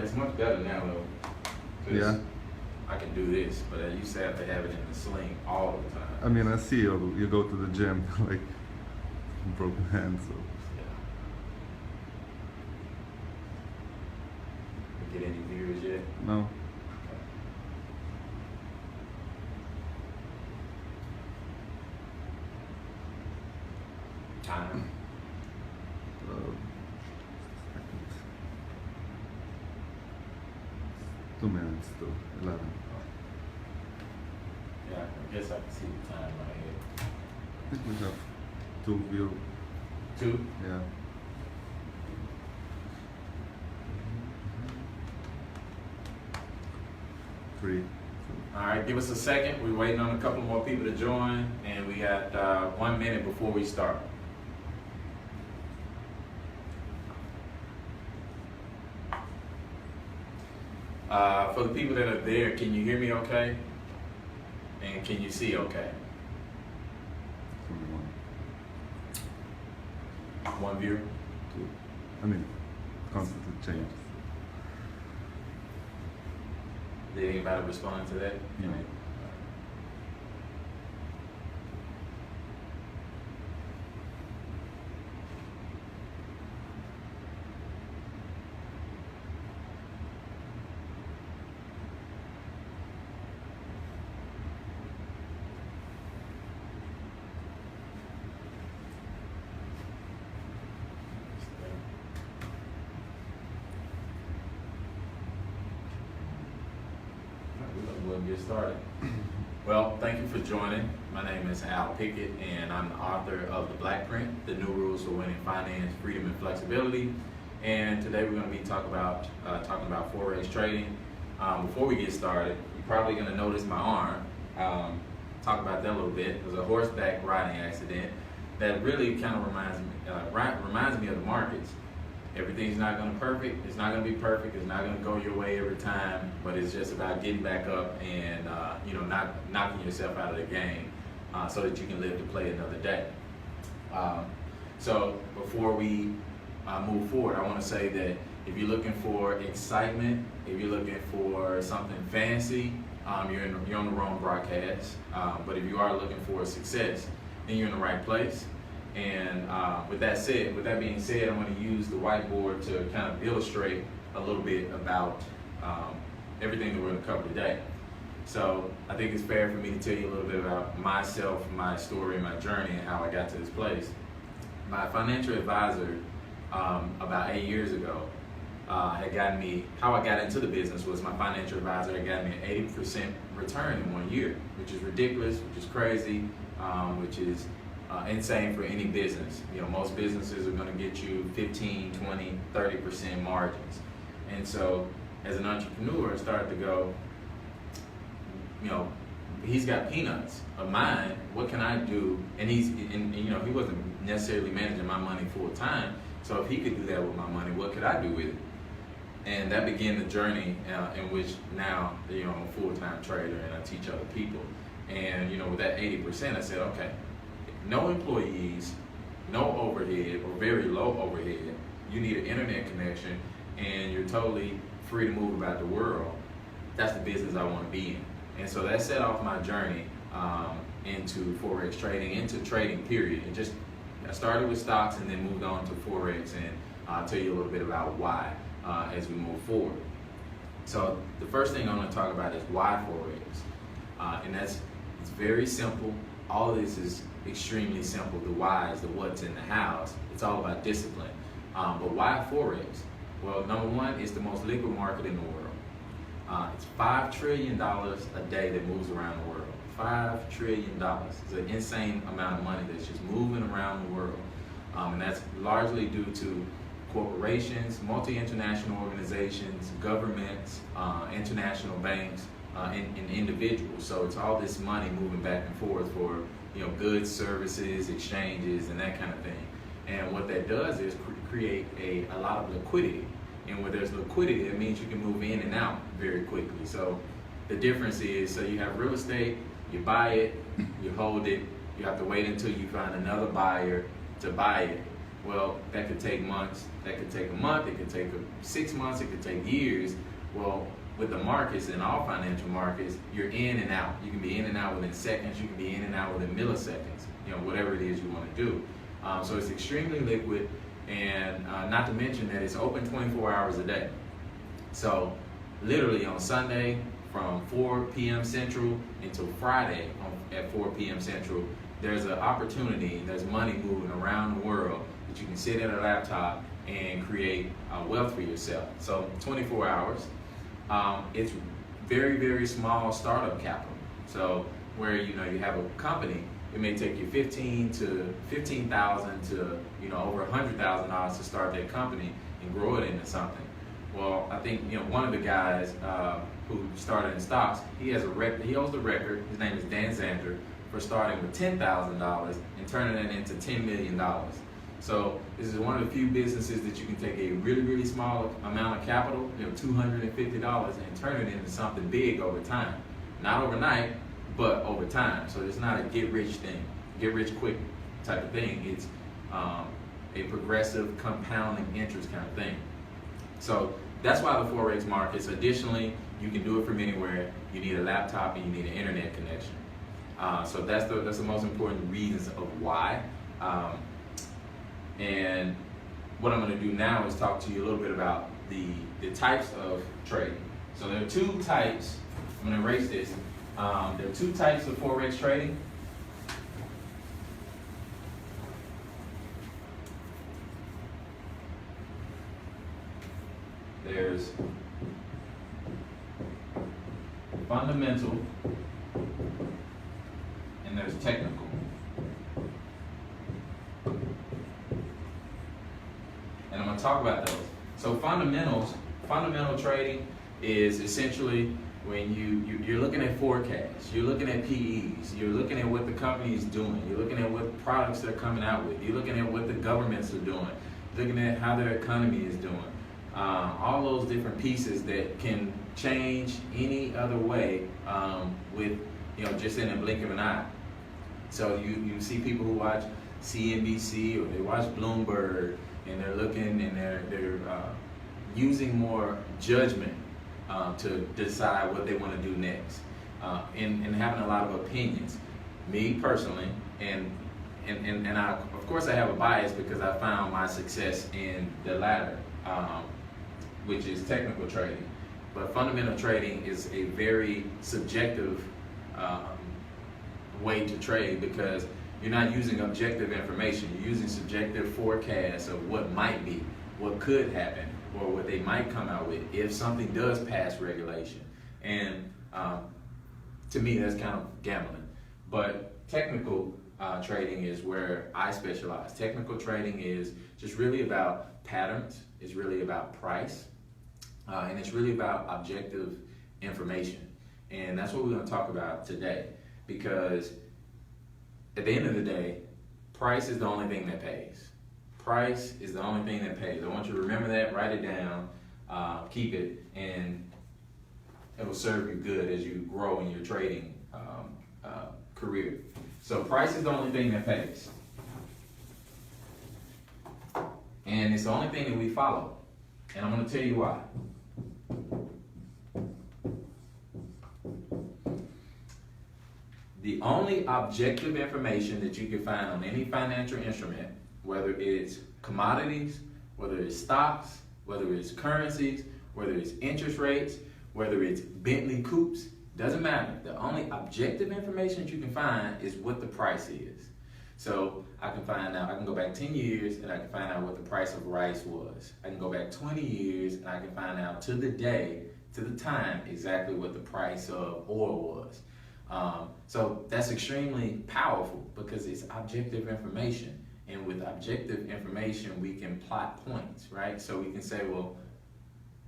It's much better now though. 'Cause Yeah. I can do this, but I used to have to have it in the sling all the time. I mean, I see you go to the gym like broken hands. So. Yeah. We get any viewers yet? No. Time. Seconds. 2 minutes to 11. Yeah, I guess I can see the time right here. I think we have 2 view. 2. Yeah. Three. All right, give us a second. We're waiting on a couple more people to join, and we got 1 minute before we start. For the people that are there, can you hear me okay? And can you see okay? Only one. One viewer? 2. I mean, constantly changes. Did anybody respond to that? No. We'll get started. Well, thank you for joining. My name is Al Pickett, and I'm the author of the Blackprint, The New Rules for Winning Finance, Freedom, and Flexibility. And today we're going to be talking about forex trading. Before we get started, you're probably going to notice my arm. Talk about that a little bit. It was a horseback riding accident that really kind of reminds me of the markets. Everything's not going to perfect. It's not going to be perfect. It's not going to go your way every time. But it's just about getting back up and not knocking yourself out of the game, so that you can live to play another day. So before we move forward, I want to say that if you're looking for excitement, if you're looking for something fancy, you're on the wrong broadcast. But if you are looking for success, then you're in the right place. And with that being said, I'm going to use the whiteboard to kind of illustrate a little bit about everything that we're going to cover today. So I think it's fair for me to tell you a little bit about myself, my story, my journey, and how I got to this place. My financial advisor, about 8 years ago, had gotten me, how I got into the business was my financial advisor had gotten me an 80% return in 1 year, which is ridiculous, which is crazy, which is insane for any business. You know, most businesses are going to get you 15, 20, 30% margins. And so as an entrepreneur, I started to go, he's got peanuts of mine. What can I do? And he wasn't necessarily managing my money full time. So if he could do that with my money, what could I do with it? And that began the journey in which now, I'm a full-time trader and I teach other people. And with that 80%, I said, okay, no employees, no overhead or very low overhead. You need an internet connection and you're totally free to move about the world. That's the business I want to be in. And so that set off my journey into forex trading, into trading period. And I started with stocks and then moved on to forex, and I'll tell you a little bit about why as we move forward. So the first thing I'm going to talk about is why forex, and it's very simple. All of this is extremely simple. The whys, the what's, and the hows. It's all about discipline. But why forex? Well, number one, it's the most liquid market in the world. It's $5 trillion a day that moves around the world. $5 trillion. It's an insane amount of money that's just moving around the world. And that's largely due to corporations, multi-international organizations, governments, international banks, and individuals. So it's all this money moving back and forth for goods, services, exchanges, and that kind of thing. And what that does is create a lot of liquidity. And where there's liquidity, it means you can move in and out very quickly. So the difference is, so you have real estate, you buy it, you hold it, you have to wait until you find another buyer to buy it, Well, that could take months, that could take a month, it could take 6 months, it could take years. Well, with the markets and all financial markets, you're in and out. You can be in and out within seconds, you can be in and out within milliseconds, whatever it is you want to do. So it's extremely liquid, and not to mention that it's open 24 hours a day. So literally on Sunday from 4 p.m. Central until Friday at 4 p.m. Central, there's an opportunity, there's money moving around the world that you can sit at a laptop and create wealth for yourself. So 24 hours. It's very, very small startup capital. So where you have a company, it may take you $15,000 to over $100,000 to start that company and grow it into something. Well, I think one of the guys who started in stocks, he has a record. He holds the record. His name is Dan Zander, for starting with $10,000 and turning it into $10 million. So this is one of the few businesses that you can take a really, really small amount of capital, $250, and turn it into something big over time. Not overnight, but over time. So it's not a get-rich thing, get-rich-quick type of thing. It's a progressive compounding interest kind of thing. So that's why the forex markets. Additionally, you can do it from anywhere. You need a laptop and you need an internet connection. So that's the most important reasons of why. And what I'm going to do now is talk to you a little bit about the types of trading. So there are two types. I'm going to erase this. There are two types of forex trading. There's fundamental and there's technical. And I'm going to talk about those. So fundamental trading is essentially when you're looking at forecasts, you're looking at PEs, you're looking at what the company is doing, you're looking at what products they're coming out with, you're looking at what the governments are doing, looking at how their economy is doing. All those different pieces that can change any other way with just in a blink of an eye. So you see people who watch CNBC or they watch Bloomberg and they're looking and they're using more judgment to decide what they want to do next, and having a lot of opinions. Me personally, and I, of course I have a bias because I found my success in the latter, which is technical trading. But fundamental trading is a very subjective way to trade because you're not using objective information. You're using subjective forecasts of what might be, what could happen, or what they might come out with if something does pass regulation. And to me, that's kind of gambling. But technical trading is where I specialize. Technical trading is just really about patterns. It's really about price. And it's really about objective information. And that's what we're going to talk about today. Because at the end of the day, price is the only thing that pays. Price is the only thing that pays. I want you to remember that, write it down, keep it, and it will serve you good as you grow in your trading career. So price is the only thing that pays. And it's the only thing that we follow. And I'm going to tell you why. The only objective information that you can find on any financial instrument, whether it's commodities, whether it's stocks, whether it's currencies, whether it's interest rates, whether it's Bentley coupes, doesn't matter. The only objective information that you can find is what the price is. So I can find out, I can go back 10 years and I can find out what the price of rice was. I can go back 20 years and I can find out to the day, to the time, exactly what the price of oil was. So that's extremely powerful because it's objective information. And with objective information, we can plot points, right? So we can say, well,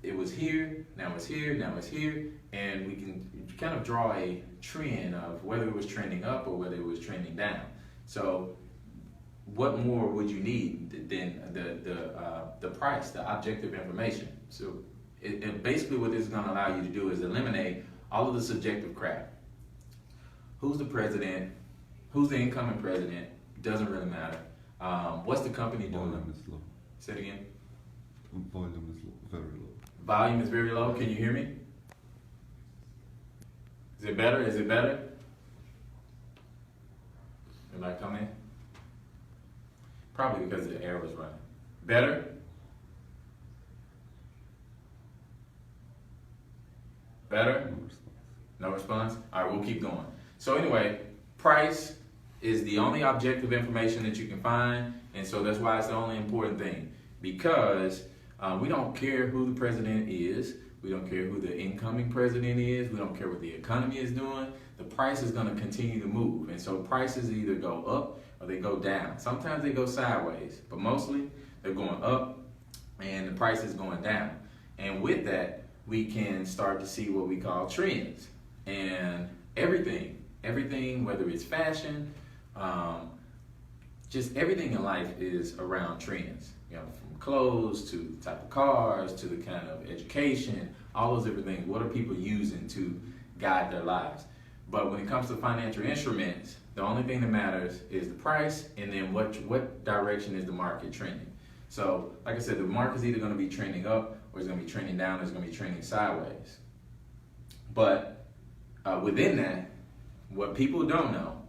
it was here, now it's here, now it's here. And we can kind of draw a trend of whether it was trending up or whether it was trending down. So what more would you need than the price, the objective information? So basically what this is going to allow you to do is eliminate all of the subjective crap. Who's the president? Who's the incoming president? Doesn't really matter. What's the company doing? Volume is low. Say it again. Volume is low, very low. Volume is very low. Can you hear me? Is it better? Is it better? Did I come in? Probably because the air was running. Better? Better? No response? All right, we'll keep going. So anyway, price is the only objective information that you can find, and so that's why it's the only important thing. Because we don't care who the president is, we don't care who the incoming president is, we don't care what the economy is doing, the price is going to continue to move. And so prices either go up or they go down. Sometimes they go sideways, but mostly they're going up and the price is going down. And with that, we can start to see what we call trends. And everything, whether it's fashion, just everything in life is around trends. You know, from clothes to the type of cars to the kind of education, all those different things. What are people using to guide their lives? But when it comes to financial instruments, the only thing that matters is the price, and then what direction is the market trending. So, like I said, the market's either going to be trending up, or it's going to be trending down, or it's going to be trending sideways. But within that, what people don't know,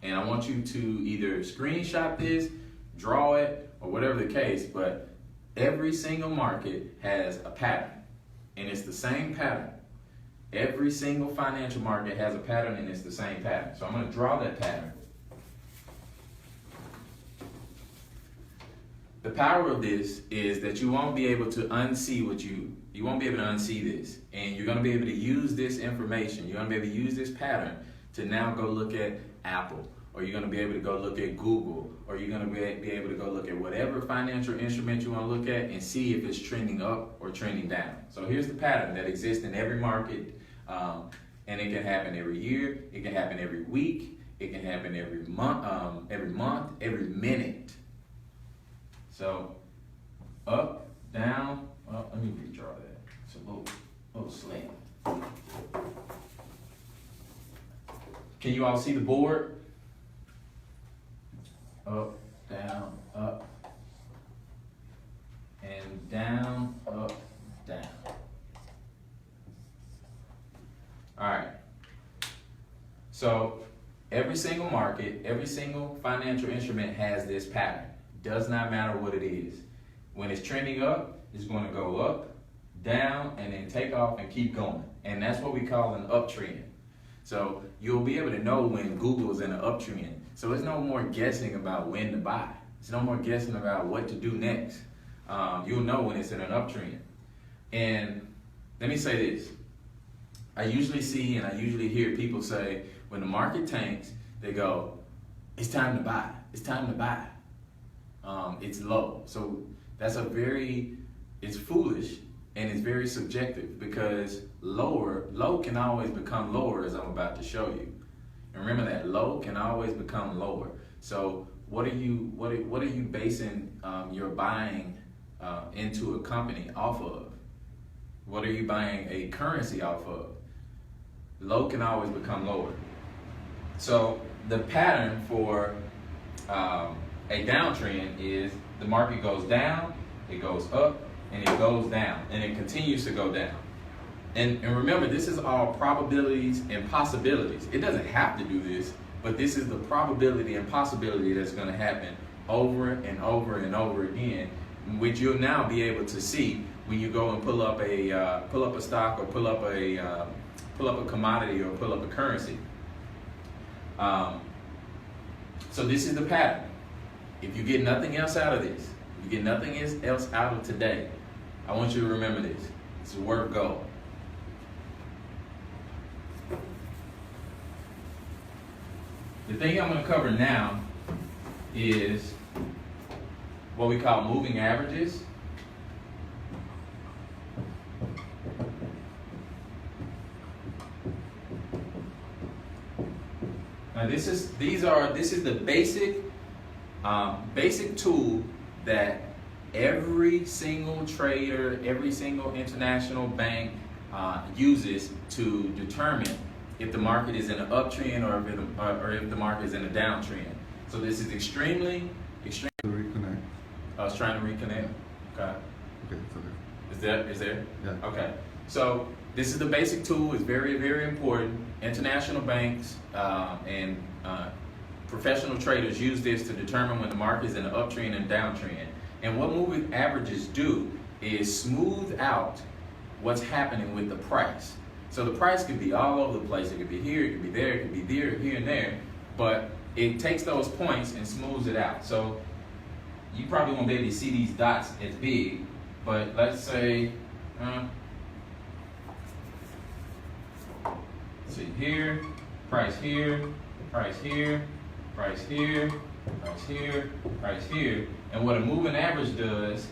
and I want you to either screenshot this, draw it, or whatever the case, but every single market has a pattern, and it's the same pattern. Every single financial market has a pattern, and it's the same pattern. So I'm going to draw that pattern. The power of this is that you won't be able to unsee you won't be able to unsee this, and you're going to be able to use this information. You're going to be able to use this pattern to now go look at Apple, or you're going to be able to go look at Google, or you're going to be able to go look at whatever financial instrument you want to look at and see if it's trending up or trending down. So here's the pattern that exists in every market, and it can happen every year, it can happen every week, it can happen every month, every minute. So up, down. Well, let me redraw that. It's a little slant. Can you all see the board? Up, down, up, and down, up, down. All right. So every single market, every single financial instrument has this pattern. Does not matter what it is. When it's trending up, it's going to go up, down, and then take off and keep going. And that's what we call an uptrend. So you'll be able to know when Google is in an uptrend. So it's no more guessing about when to buy. It's no more guessing about what to do next. You'll know when it's in an uptrend. And let me say this. I usually see and I usually hear people say, when the market tanks, they go, it's time to buy. It's time to buy. It's low. So that's it's foolish and it's very subjective, because low can always become lower, as I'm about to show you. And remember that low can always become lower. So what are you basing your buying into a company off of? What are you buying a currency off of? Low can always become lower. So the pattern for a downtrend is the market goes down, it goes up, and it goes down, and it continues to go down. And remember, this is all probabilities and possibilities. It doesn't have to do this, but this is the probability and possibility that's going to happen over and over and over again, which you'll now be able to see when you go and pull up a stock, or pull up a commodity, or pull up a currency. So this is the pattern. If you get nothing else out of this, if you get nothing else out of today, I want you to remember this. It's a worth goal. The thing I'm going to cover now is what we call moving averages. Now this is the basic tool that every single trader, every single international bank uses to determine if the market is in an uptrend or if the market is in a downtrend. So this is extremely Extreme. To reconnect. I was trying to reconnect. Okay. Okay, it's okay. Is there? Yeah. Okay. So this is the basic tool. It's very, very important. International banks and professional traders use this to determine when the market is in an uptrend and downtrend. And what moving averages do is smooth out what's happening with the price. So the price could be all over the place. It could be here, it could be there, it could be there, here and there. But it takes those points and smooths it out. So you probably won't be able to see these dots as big, but let's say, see here, price here, price here, price here, price here, price here. And what a moving average does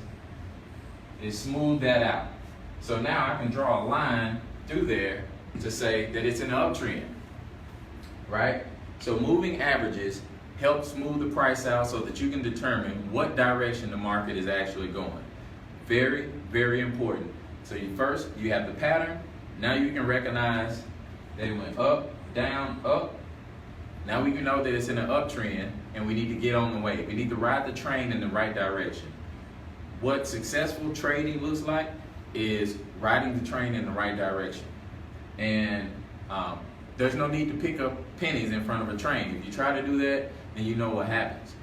is smooth that out. So now I can draw a line through there to say that it's an uptrend, right? So moving averages help smooth the price out so that you can determine what direction the market is actually going. Very, very important. So first you have the pattern. Now you can recognize that it went up, down, up. Now we can know that it's in an uptrend and we need to get on the way. We need to ride the train in the right direction. What successful trading looks like is riding the train in the right direction. And there's no need to pick up pennies in front of a train. If you try to do that, then you know what happens.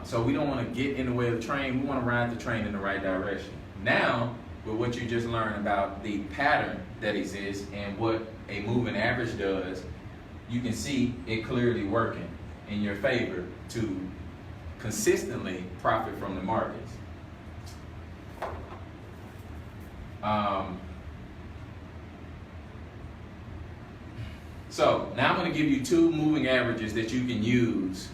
So we don't want to get in the way of the train. We want to ride the train in the right direction. Now, with what you just learned about the pattern that exists and what a moving average does, you can see it clearly working in your favor to consistently profit from the markets. So now I'm going to give you two moving averages that you can use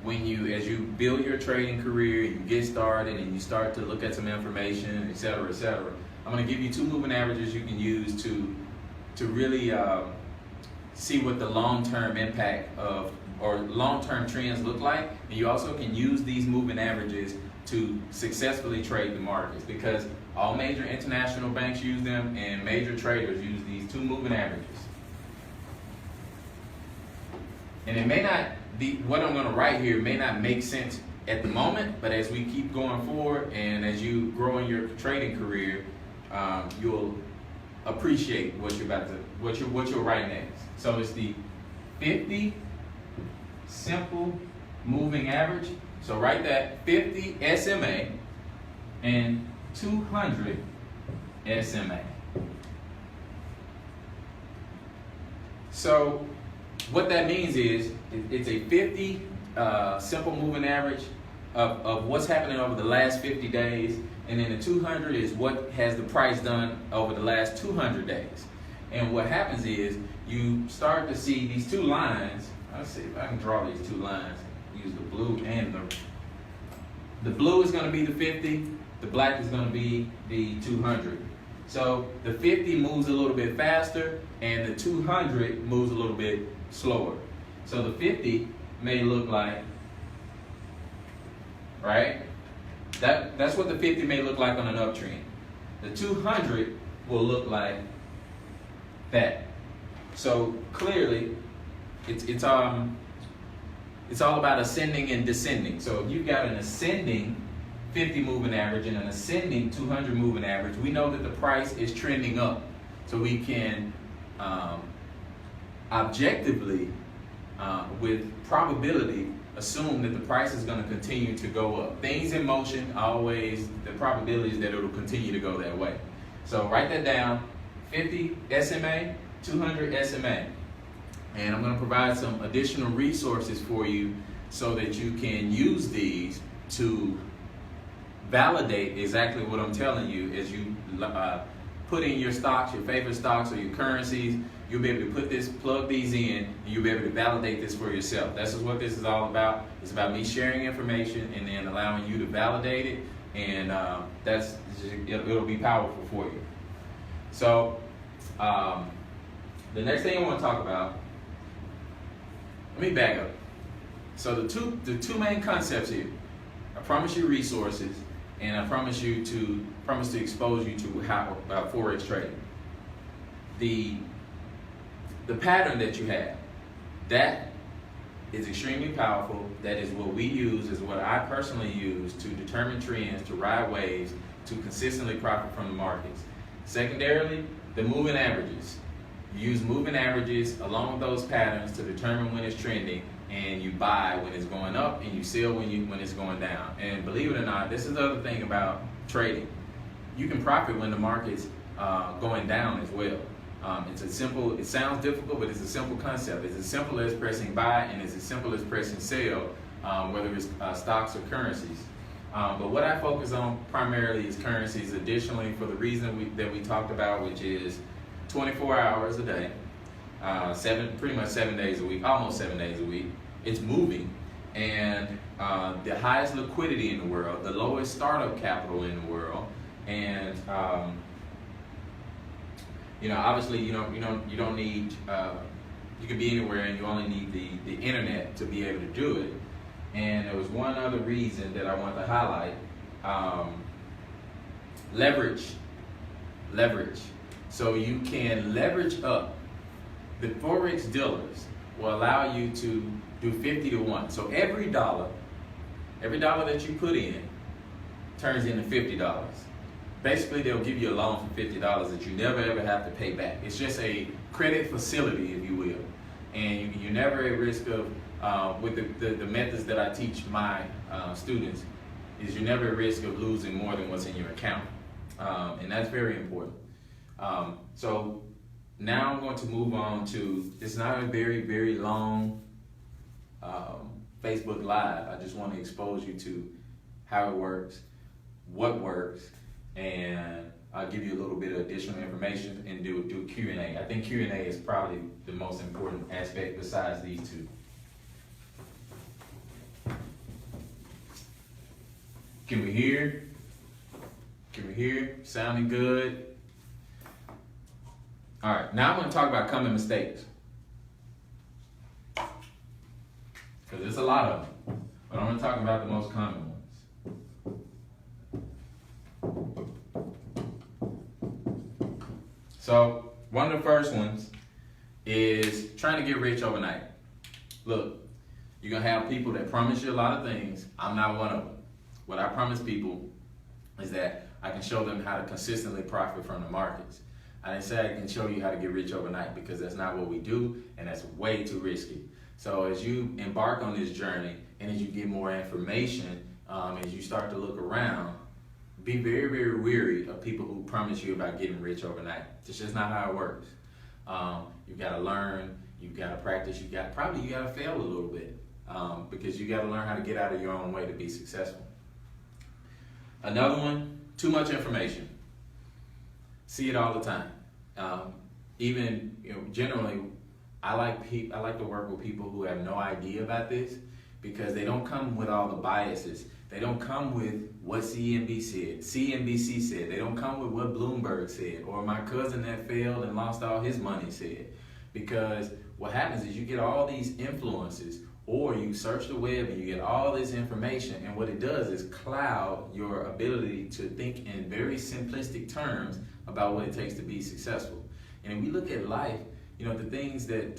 as you build your trading career, you get started and you start to look at some information, et cetera, et cetera. I'm going to give you two moving averages you can use to really see what the long-term impact of or long-term trends look like. And you also can use these moving averages to successfully trade the markets, because all major international banks use them and major traders use these two moving averages. And it may not be, what I'm going to write here may not make sense at the moment, but as we keep going forward and as you grow in your trading career, you'll appreciate what you'll write next. So it's the 50 simple moving average. So write that 50 SMA and 200 SMA. So what that means is it's a 50 simple moving average of what's happening over the last 50 days, and then the 200 is what has the price done over the last 200 days. And what happens is you start to see these two lines. Let's see if I can draw these two lines. Use the blue and the blue is going to be the 50, the black is going to be the 200. So the 50 moves a little bit faster and the 200 moves a little bit slower. So the 50 may look like, right? That's what the 50 may look like on an uptrend. The 200 will look like that. So clearly, it's all about ascending and descending. So if you've got an ascending 50 moving average and an ascending 200 moving average, we know that the price is trending up. So we can objectively, with probability, assume that the price is going to continue to go up. Things in motion, always, the probability is that it will continue to go that way. So write that down, 50 SMA, 200 SMA. And I'm going to provide some additional resources for you so that you can use these to validate exactly what I'm telling you as you put in your stocks, your favorite stocks or your currencies. You'll be able to plug these in, and you'll be able to validate this for yourself. This is what this is all about. It's about me sharing information and then allowing you to validate it, and it'll be powerful for you. So the next thing I want to talk about, let me back up. So the two main concepts here: I promise you resources, and I promise to expose you to how forex trading. The pattern that you have, that is extremely powerful. That is what we use, is what I personally use to determine trends, to ride waves, to consistently profit from the markets. Secondarily, the moving averages. You use moving averages along with those patterns to determine when it's trending, and you buy when it's going up and you sell when it's going down. And believe it or not, this is the other thing about trading. You can profit when the market's going down as well. It sounds difficult, but it's a simple concept. It's as simple as pressing buy, and it's as simple as pressing sell, whether it's stocks or currencies. But what I focus on primarily is currencies, additionally for the reason that we talked about, which is 24 hours a day, pretty much 7 days a week, almost 7 days a week. It's moving, and the highest liquidity in the world, the lowest startup capital in the world, and obviously you don't need you can be anywhere, and you only need the internet to be able to do it. And there was one other reason that I want to highlight: leverage. So you can leverage up. The forex dealers will allow you to do 50 to 1. So every dollar that you put in turns into $50. Basically, they'll give you a loan for $50 that you never ever have to pay back. It's just a credit facility, if you will. And you're never at risk of, with the methods that I teach my students, is you're never at risk of losing more than what's in your account. And that's very important. So now I'm going to move on to, it's not a very, very long Facebook Live. I just want to expose you to how it works, what works, and I'll give you a little bit of additional information and do Q&A. I think Q&A is probably the most important aspect besides these two. Can we hear? Can we hear? Sounding good? All right, now I'm going to talk about common mistakes. Because there's a lot of them, but I'm going to talk about the most common ones. So, one of the first ones is trying to get rich overnight. Look, you're going to have people that promise you a lot of things. I'm not one of them. What I promise people is that I can show them how to consistently profit from the markets. I didn't say I can show you how to get rich overnight, because that's not what we do, and that's way too risky. So as you embark on this journey, and as you get more information, as you start to look around, be very, very weary of people who promise you about getting rich overnight. It's just not how it works. You've got to learn, you've got to practice, you got to fail a little bit, because you got to learn how to get out of your own way to be successful. Another one, too much information. See it all the time. Even generally, I like to work with people who have no idea about this, because they don't come with all the biases. They don't come with what CNBC said. They don't come with what Bloomberg said, or my cousin that failed and lost all his money said. Because what happens is you get all these influences, or you search the web and you get all this information, and what it does is cloud your ability to think in very simplistic terms about what it takes to be successful. And if we look at life, the things that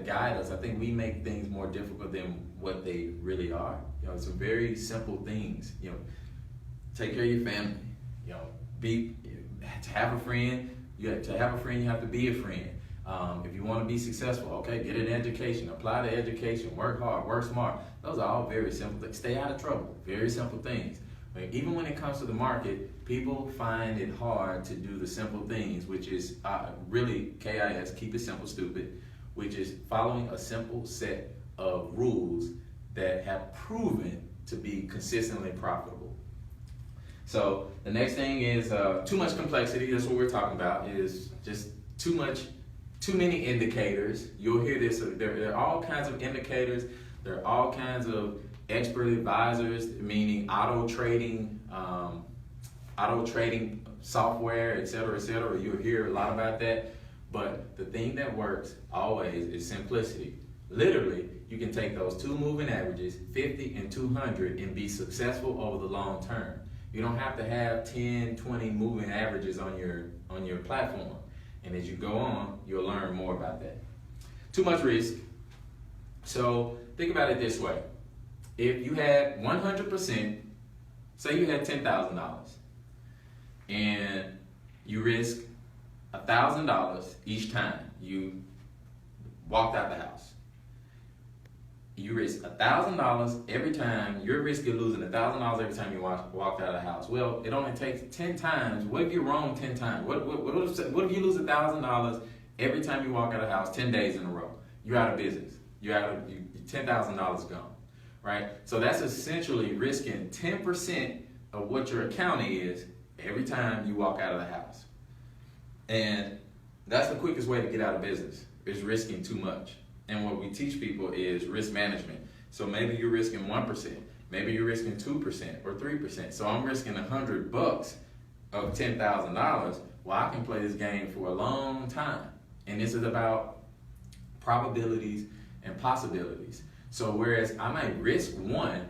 guide us, I think we make things more difficult than what they really are. Some very simple things. Take care of your family. To have a friend, you have to be a friend. If you want to be successful, okay, get an education, apply to education, work hard, work smart. Those are all very simple things. Stay out of trouble. Very simple things. But even when it comes to the market, people find it hard to do the simple things, which is really KIS, keep it simple, stupid, which is following a simple set of rules that have proven to be consistently profitable. So the next thing is too much complexity. That's what we're talking about, is just too many indicators. You'll hear this. There are all kinds of indicators. There are all kinds of expert advisors, meaning auto trading software, et cetera. You'll hear a lot about that. But the thing that works always is simplicity. Literally, you can take those two moving averages, 50 and 200, and be successful over the long term. You don't have to have 10, 20 moving averages on your platform. And as you go on, you'll learn more about that. Too much risk. So think about it this way. If you had 100%, say you had $10,000 and you risk $1,000 each time you walked out the house. You risk $1,000 every time. You're risking losing $1,000 every time you walked out of the house. Well, it only takes 10 times. What if you're wrong 10 times? What if you lose $1,000 every time you walk out of the house 10 days in a row? You're out of business. $10,000 gone, right? So that's essentially risking 10% of what your account is every time you walk out of the house. And that's the quickest way to get out of business, is risking too much. And what we teach people is risk management. So maybe you're risking 1%, maybe you're risking 2% or 3%. So I'm risking $100 of $10,000. Well, I can play this game for a long time. And this is about probabilities and possibilities. So whereas I may risk $100,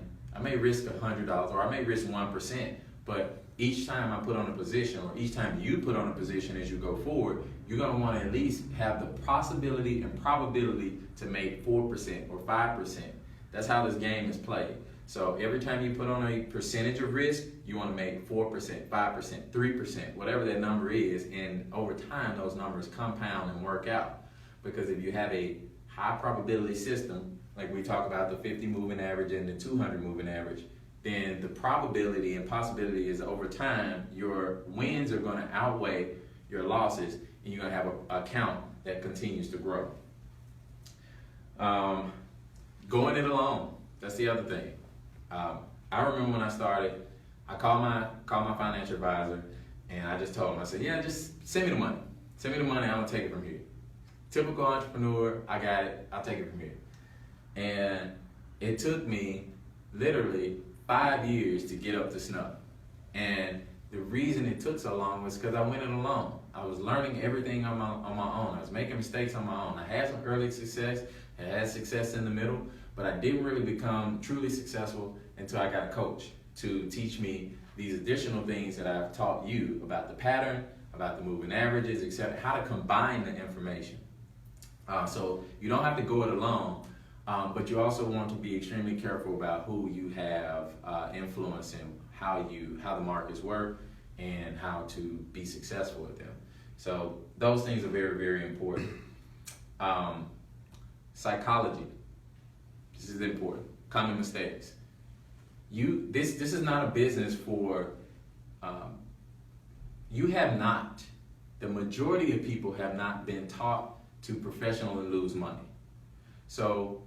or I may risk 1%, but each time I put on a position, or each time you put on a position as you go forward, you're going to want to at least have the possibility and probability to make 4% or 5%. That's how this game is played. So every time you put on a percentage of risk, you want to make 4%, 5%, 3%, whatever that number is. And over time, those numbers compound and work out. Because if you have a high probability system, like we talk about the 50 moving average and the 200 moving average, then the probability and possibility is over time, your wins are going to outweigh your losses, and you're going to have an account that continues to grow. Going it alone, that's the other thing. I remember when I started, I called my financial advisor, and I just told him, I said, yeah, just send me the money. Send me the money, I'm going to take it from here. Typical entrepreneur, I got it, I'll take it from here. And it took me literally 5 years to get up to snuff. And the reason it took so long was because I went it alone. I was learning everything on my own. I was making mistakes on my own. I had some early success, I had success in the middle, but I didn't really become truly successful until I got a coach to teach me these additional things that I've taught you about the pattern, about the moving averages, etc., how to combine the information. So you don't have to go it alone. But you also want to be extremely careful about who you have influencing how the markets work and how to be successful with them. So those things are very, very important. Psychology. This is important. Common mistakes. This is not a business for you have not. The majority of people have not been taught to professionally lose money. So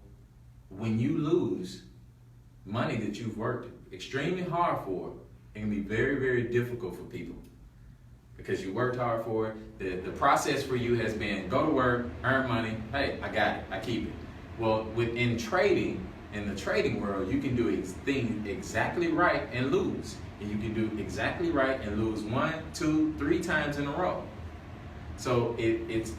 when you lose money that you've worked extremely hard for, it can be very, very difficult for people because you worked hard for it. The process for you has been go to work, earn money, hey, I got it, I keep it. Well, in trading, in the trading world, you can do things exactly right and lose. And you can do exactly right and lose 1, 2, 3 times in a row. So it's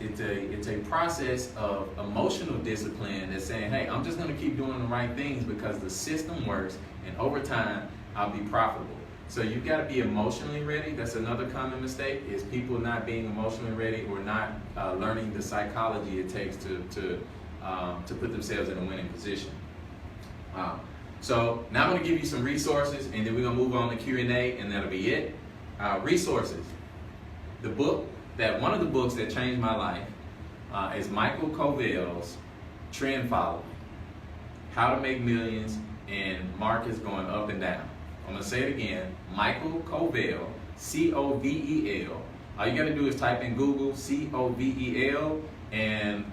a process of emotional discipline that's saying, hey, I'm just going to keep doing the right things because the system works, and over time, I'll be profitable. So you've got to be emotionally ready. That's another common mistake, is people not being emotionally ready or not learning the psychology it takes to put themselves in a winning position. So now I'm going to give you some resources, and then we're going to move on to Q&A, and that'll be it. Resources. One of the books that changed my life is Michael Covell's Trend Following: How to Make Millions in Markets Going Up and Down. I'm going to say it again. Michael Covell, C-O-V-E-L. All you got to do is type in Google C-O-V-E-L and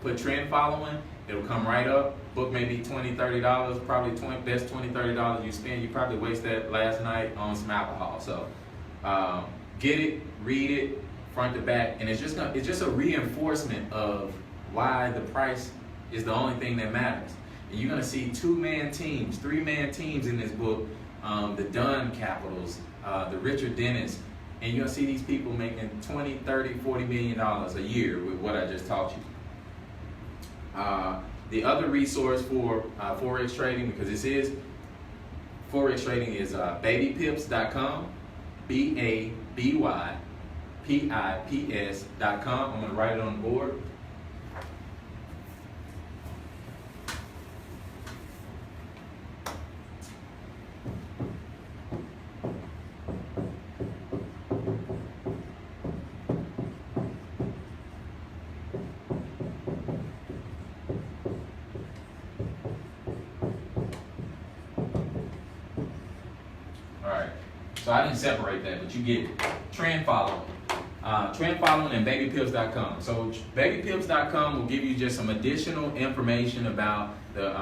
put Trend Following. It'll come right up. Book may be $20, $30, probably best $20, $30 you spend. You probably wasted that last night on some alcohol. So get it, read it, front to back, and it's just a reinforcement of why the price is the only thing that matters. And you're gonna see 2-man teams, 3-man teams in this book, the Dunn Capitals, the Richard Dennis, and you're gonna see these people making $20, $30, $40 million a year with what I just taught you. The other resource for forex trading, because this is forex trading, is babypips.com, BABYPIPS.com. I'm going to write it on the board. So I didn't separate that, but you get it. Trend following. Trend following and babypips.com. So babypips.com will give you just some additional information about the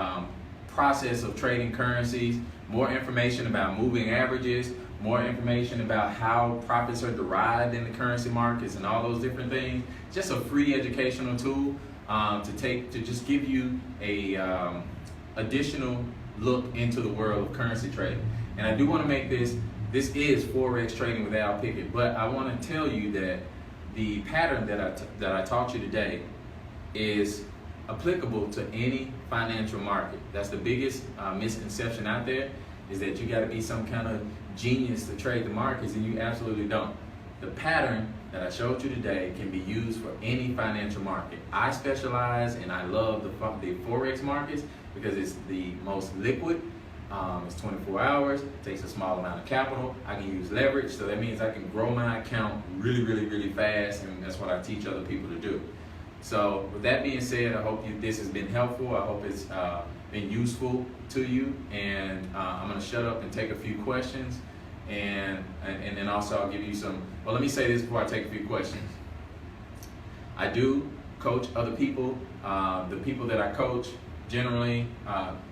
process of trading currencies, more information about moving averages, more information about how profits are derived in the currency markets and all those different things. Just a free educational tool to just give you a additional look into the world of currency trading. And I do want to make this is forex trading with Al Pickett, but I want to tell you that the pattern that I taught you today is applicable to any financial market. That's the biggest misconception out there, is that you got to be some kind of genius to trade the markets, and you absolutely don't. The pattern that I showed you today can be used for any financial market. I specialize and I love the forex markets because it's the most liquid. It's 24 hours, it takes a small amount of capital. I can use leverage, so that means I can grow my account really, really, really fast, and that's what I teach other people to do. So with that being said, I hope this has been helpful. I hope it's been useful to you, and I'm going to shut up and take a few questions, and then also I'll give you some, well, let me say this before I take a few questions. I do coach other people. The people that I coach generally,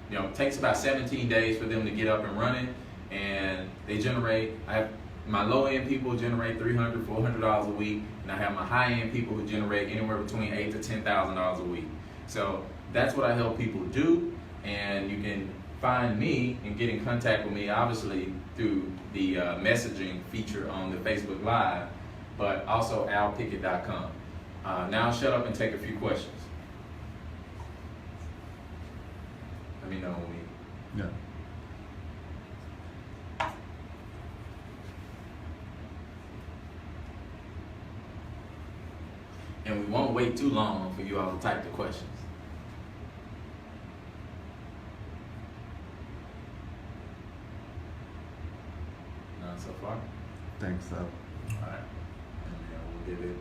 it takes about 17 days for them to get up and running, and they generate, my low-end people generate $300, $400 a week, and I have my high-end people who generate anywhere between $8,000 to $10,000 a week. So that's what I help people do, and you can find me and get in contact with me, obviously, through the messaging feature on the Facebook Live, but also alpickett.com. Now I'll shut up and take a few questions. Let me know when we... Yeah. And we won't wait too long for you all to type the questions. None so far? Thanks, Al. All right. And then we'll give it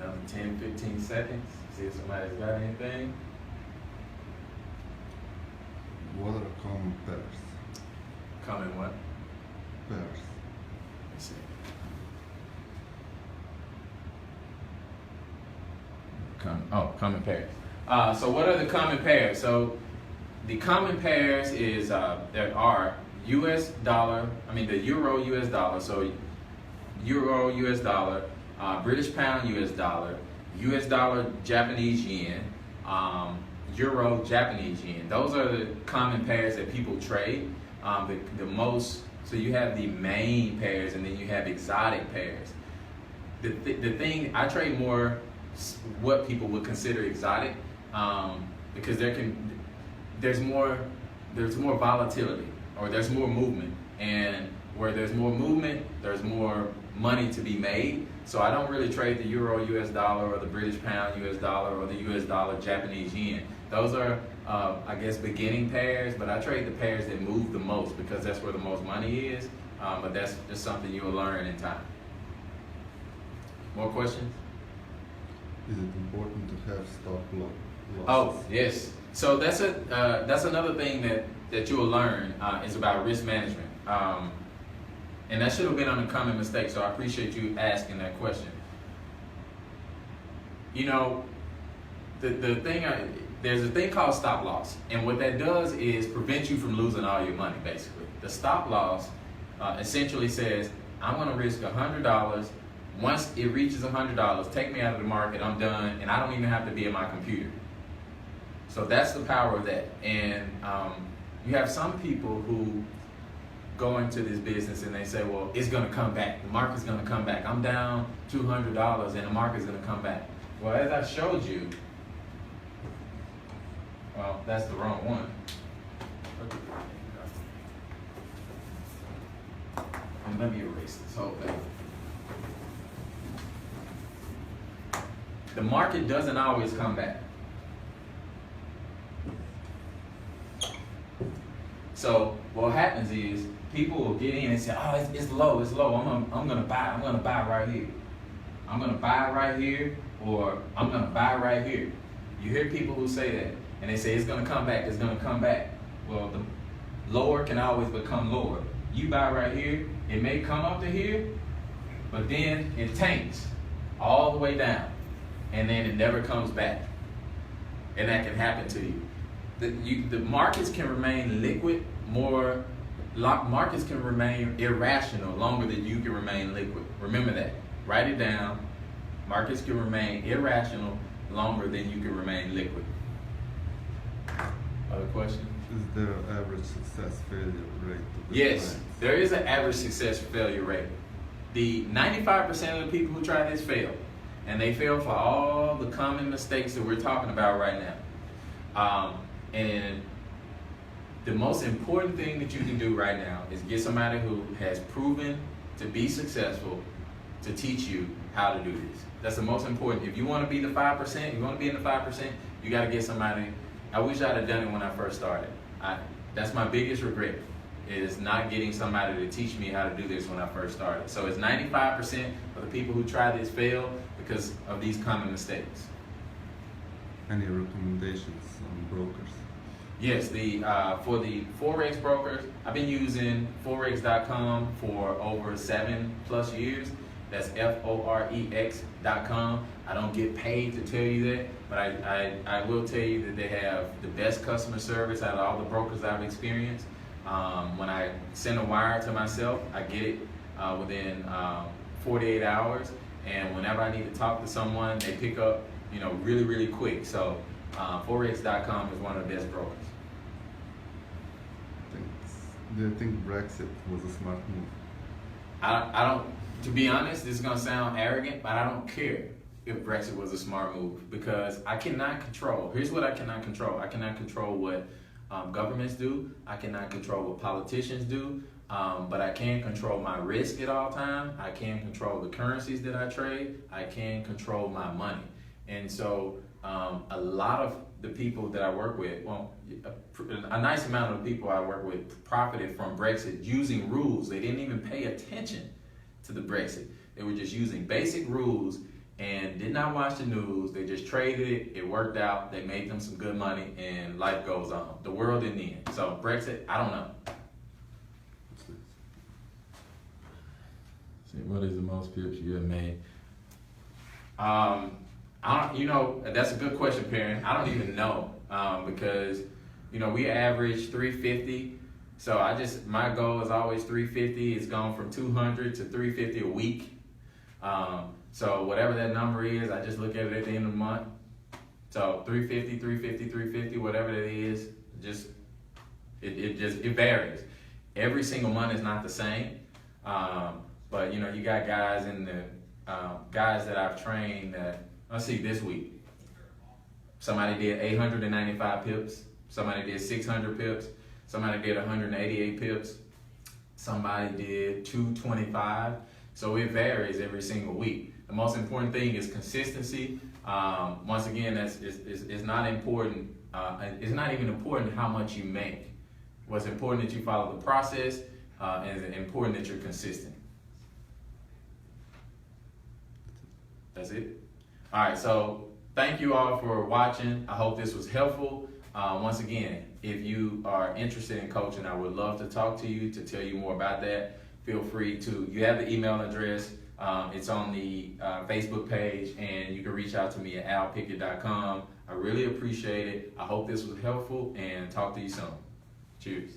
another 10, 15 seconds. See if somebody's got anything. What are common pairs? Common what? Pairs. Let's see. Common pairs. So what are the common pairs? So the common pairs is there are U.S. dollar. The euro U.S. dollar. So euro U.S. dollar, British pound U.S. dollar, U.S. dollar Japanese yen, euro Japanese yen. Those are the common pairs that people trade. The most. So you have the main pairs, and then you have exotic pairs. The thing I trade more what people would consider exotic, because there's more volatility, or there's more movement, and where there's more movement, there's more money to be made. So I don't really trade the euro US dollar or the British pound US dollar or the US dollar Japanese yen. Those are I guess beginning pairs, but I trade the pairs that move the most because that's where the most money is. But that's just something you'll learn in time. More questions? Is it important to have stop losses? Oh, yes. So that's another thing that you'll learn is about risk management. And that should have been on a common mistake, so I appreciate you asking that question. There's a thing called stop loss, and what that does is prevent you from losing all your money, basically. The stop loss essentially says, I'm going to risk $100. Once it reaches $100, take me out of the market, I'm done, and I don't even have to be at my computer. So that's the power of that. And you have some people who go into this business and they say, well, it's going to come back. The market's going to come back. I'm down $200 and the market's going to come back. Well, as I showed you, well, that's the wrong one. And let me erase this whole thing. The market doesn't always come back. So what happens is people will get in and say, "Oh, it's low. I'm gonna buy right here. I'm gonna buy right here, or I'm gonna buy right here." You hear people who say that, and they say it's gonna come back. It's gonna come back. Well, the lower can always become lower, You buy right here, it may come up to here, but then it tanks all the way down, and then it never comes back. And that can happen to you. The markets can remain liquid markets can remain irrational longer than you can remain liquid. Remember that. Write it down. Markets can remain irrational longer than you can remain liquid. Other questions? Is there an average success failure rate? Yes, there is an average success failure rate. The 95% of the people who try this fail, and they fail for all the common mistakes that we're talking about right now. And the most important thing that you can do right now is get somebody who has proven to be successful to teach you how to do this. That's the most important. If you want to be the 5%, you want to be in the 5%, you got to get somebody. I wish I'd have done it when I first started. That's my biggest regret, is not getting somebody to teach me how to do this when I first started. So it's 95% of the people who try this fail because of these common mistakes. Any recommendations on brokers? Yes, for the forex brokers, I've been using forex.com for over 7+ years. That's forex.com. I don't get paid to tell you that, but I will tell you that they have the best customer service out of all the brokers I've experienced. When I send a wire to myself, I get it within 48 hours, and whenever I need to talk to someone, they pick up, really, really quick. So forex.com is one of the best brokers. Do you think Brexit was a smart move? I don't. To be honest, this is gonna sound arrogant, but I don't care if Brexit was a smart move, because I cannot control. Here's what I cannot control. I cannot control what governments do. I cannot control what politicians do. But I can control my risk at all times. I can control the currencies that I trade. I can control my money. And so a lot of the people that I work with, a nice amount of the people I work with profited from Brexit using rules. They didn't even pay attention to the Brexit. They were just using basic rules and did not watch the news. They just traded it. It worked out. They made them some good money, and life goes on. The world didn't end. So Brexit, I don't know. See, what is the most pips you have made? That's a good question, Perrin. I don't even know because, we average 350. So my goal is always 350. It's gone from 200 to 350 a week. So whatever that number is, I just look at it at the end of the month. So 350, 350, 350, whatever that is, it varies. Every single month is not the same. But you got guys in the guys that I've trained that, let's see, this week, somebody did 895 pips, somebody did 600 pips, somebody did 188 pips, somebody did 225. So it varies every single week. The most important thing is consistency. Once again, it's not important. It's not even important how much you make. What's important that you follow the process, and it's important that you're consistent. That's it. All right, so thank you all for watching. I hope this was helpful. Once again, if you are interested in coaching, I would love to talk to you to tell you more about that. Feel free to, you have the email address. It's on the Facebook page, and you can reach out to me at alpickett.com. I really appreciate it. I hope this was helpful, and talk to you soon. Cheers.